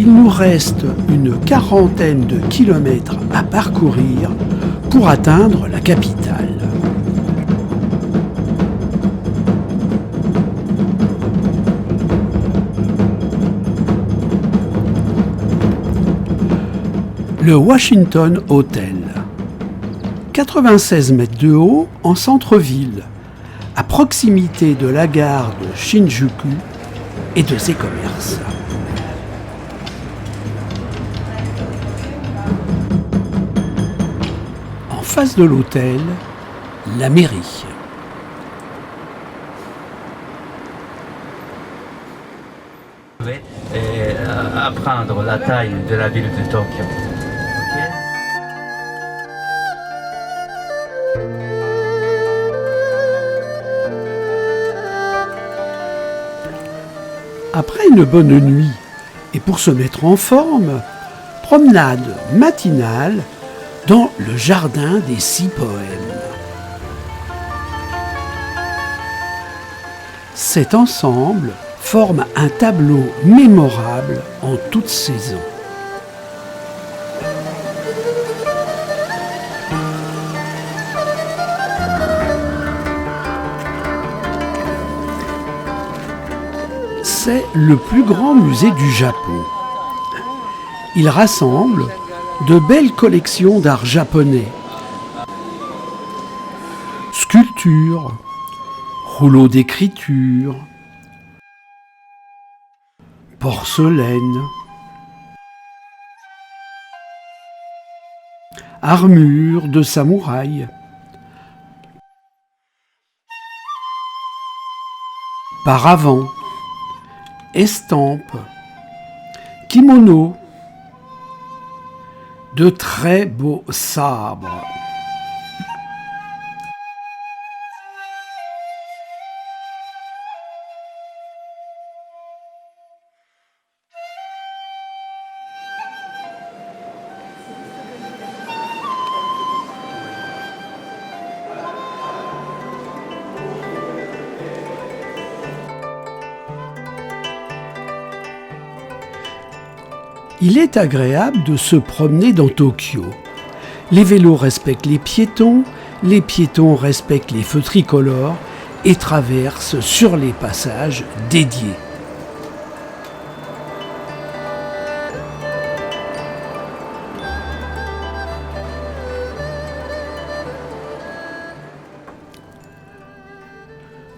il nous reste une quarantaine de kilomètres à parcourir pour atteindre la capitale. Le Washington Hotel. 96 mètres de haut en centre-ville, à proximité de la gare de Shinjuku et de ses commerces. En face de l'hôtel, la mairie. Vous pouvez apprendre la taille de la ville de Tokyo. Après une bonne nuit, et pour se mettre en forme, promenade matinale dans le jardin des 6 poèmes. Cet ensemble forme un tableau mémorable en toute saison. C'est le plus grand musée du Japon. Il rassemble de belles collections d'art japonais. Sculptures, rouleaux d'écriture, porcelaine, armures de samouraï, paravents, estampes, kimonos, de très beaux sabres. Il est agréable de se promener dans Tokyo. Les vélos respectent les piétons respectent les feux tricolores et traversent sur les passages dédiés.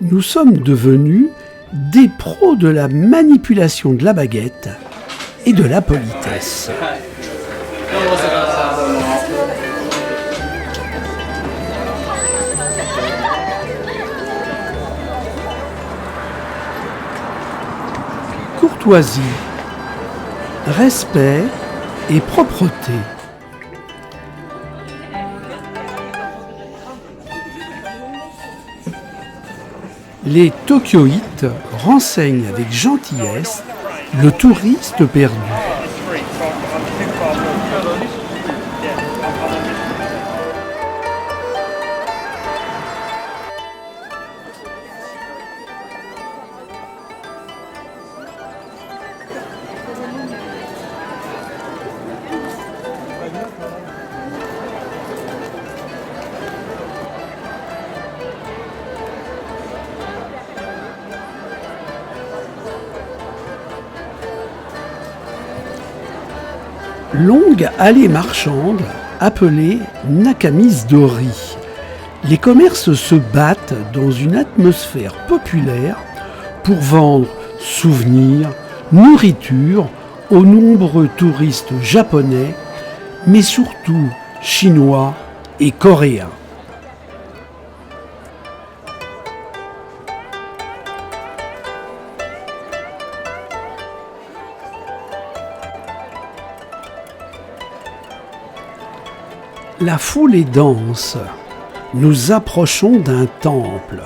Nous sommes devenus des pros de la manipulation de la baguette et de la politesse. Courtoisie, respect et propreté. Les Tokyoïtes renseignent avec gentillesse le touriste perdu. Longue allée marchande appelée Nakamizu-dori. Les commerces se battent dans une atmosphère populaire pour vendre souvenirs, nourriture aux nombreux touristes japonais, mais surtout chinois et coréens. La foule est dense. Nous approchons d'un temple.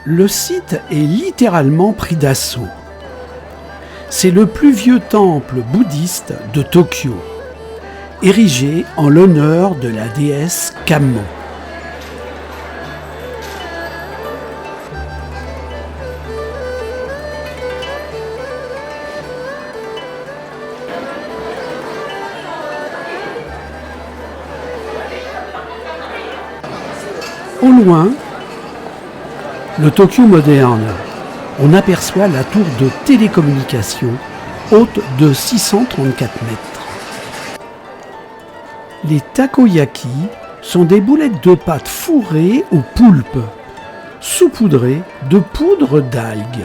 Le site est littéralement pris d'assaut. C'est le plus vieux temple bouddhiste de Tokyo, érigé en l'honneur de la déesse Kammo. Au loin, le Tokyo moderne, on aperçoit la tour de télécommunication haute de 634 mètres. Les takoyaki sont des boulettes de pâte fourrées au poulpe, saupoudrées de poudre d'algues.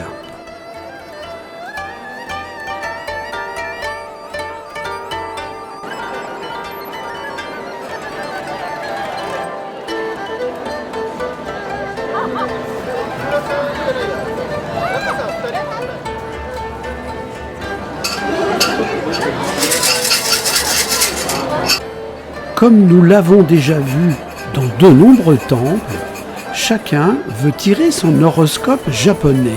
Comme nous l'avons déjà vu dans de nombreux temples, chacun veut tirer son horoscope japonais.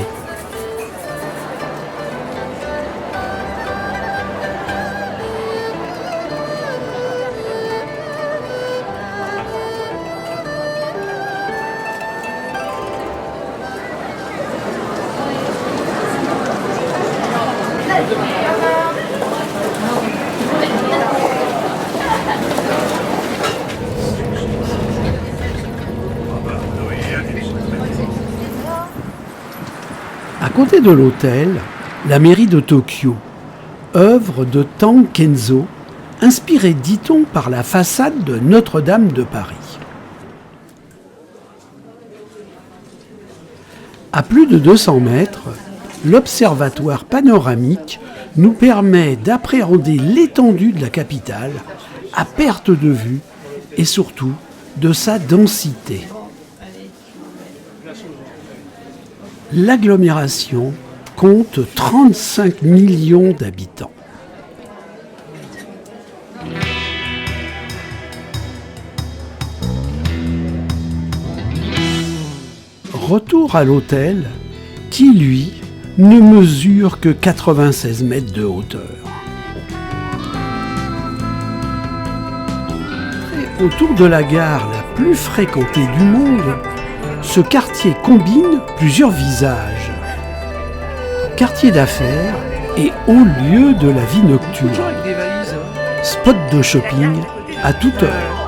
À côté de l'hôtel, la mairie de Tokyo, œuvre de Tang Kenzo, inspirée, dit-on, par la façade de Notre-Dame de Paris. À plus de 200 mètres, l'observatoire panoramique nous permet d'appréhender l'étendue de la capitale à perte de vue et surtout de sa densité. L'agglomération compte 35 millions d'habitants. Retour à l'hôtel qui, lui, ne mesure que 96 mètres de hauteur. Et autour de la gare la plus fréquentée du monde, ce quartier combine plusieurs visages. Quartier d'affaires et haut lieu de la vie nocturne. Spot de shopping à toute heure.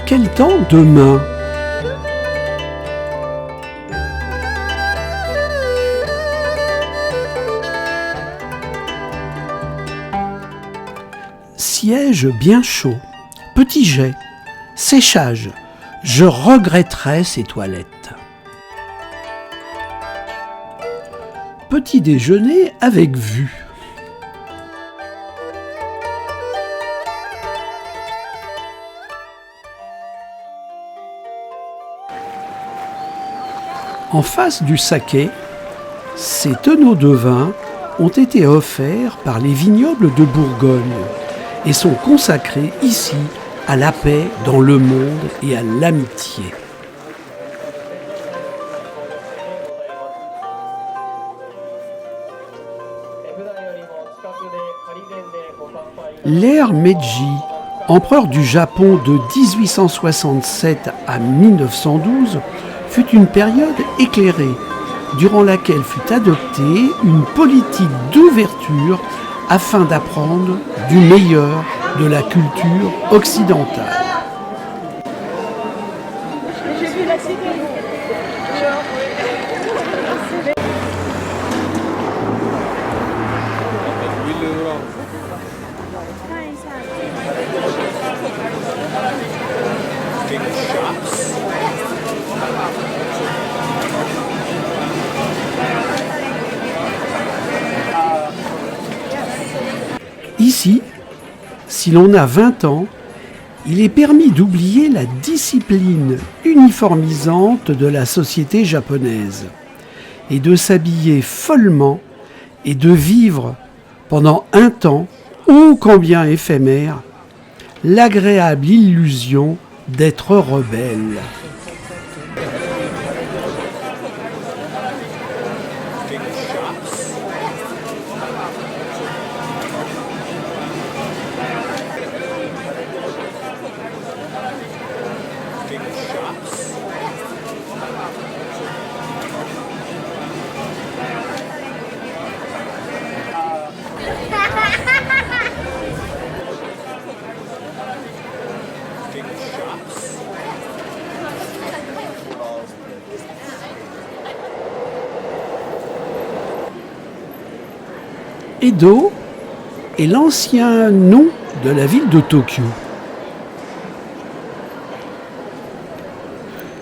Quel temps demain? Siège bien chaud, petit jet, séchage, je regretterai ces toilettes. Petit déjeuner avec vue. En face du saké, ces tonneaux de vin ont été offerts par les vignobles de Bourgogne et sont consacrés ici à la paix dans le monde et à l'amitié. L'ère Meiji, empereur du Japon de 1867 à 1912, fut une période éclairée, durant laquelle fut adoptée une politique d'ouverture afin d'apprendre du meilleur de la culture occidentale. Ici, si l'on a 20 ans, il est permis d'oublier la discipline uniformisante de la société japonaise et de s'habiller follement et de vivre pendant un temps, ô combien éphémère, l'agréable illusion d'être rebelle. Edo est l'ancien nom de la ville de Tokyo.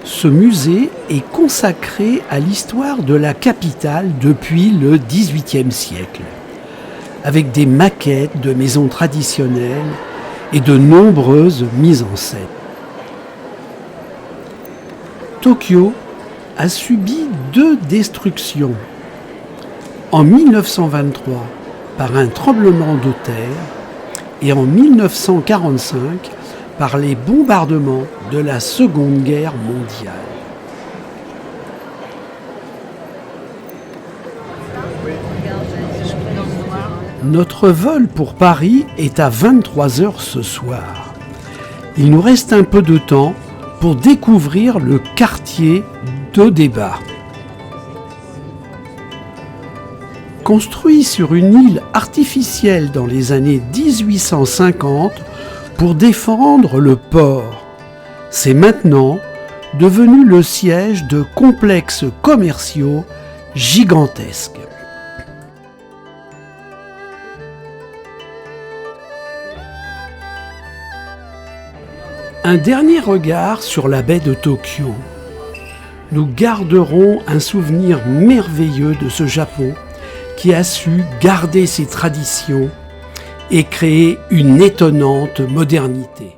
Ce musée est consacré à l'histoire de la capitale depuis le XVIIIe siècle, avec des maquettes de maisons traditionnelles et de nombreuses mises en scène. Tokyo a subi 2 destructions. En 1923, par un tremblement de terre, et en 1945 par les bombardements de la Seconde Guerre mondiale. Notre vol pour Paris est à 23h ce soir. Il nous reste un peu de temps pour découvrir le quartier d'Odeba. Construit sur une île artificielle dans les années 1850 pour défendre le port, c'est maintenant devenu le siège de complexes commerciaux gigantesques. Un dernier regard sur la baie de Tokyo. Nous garderons un souvenir merveilleux de ce Japon qui a su garder ses traditions et créer une étonnante modernité.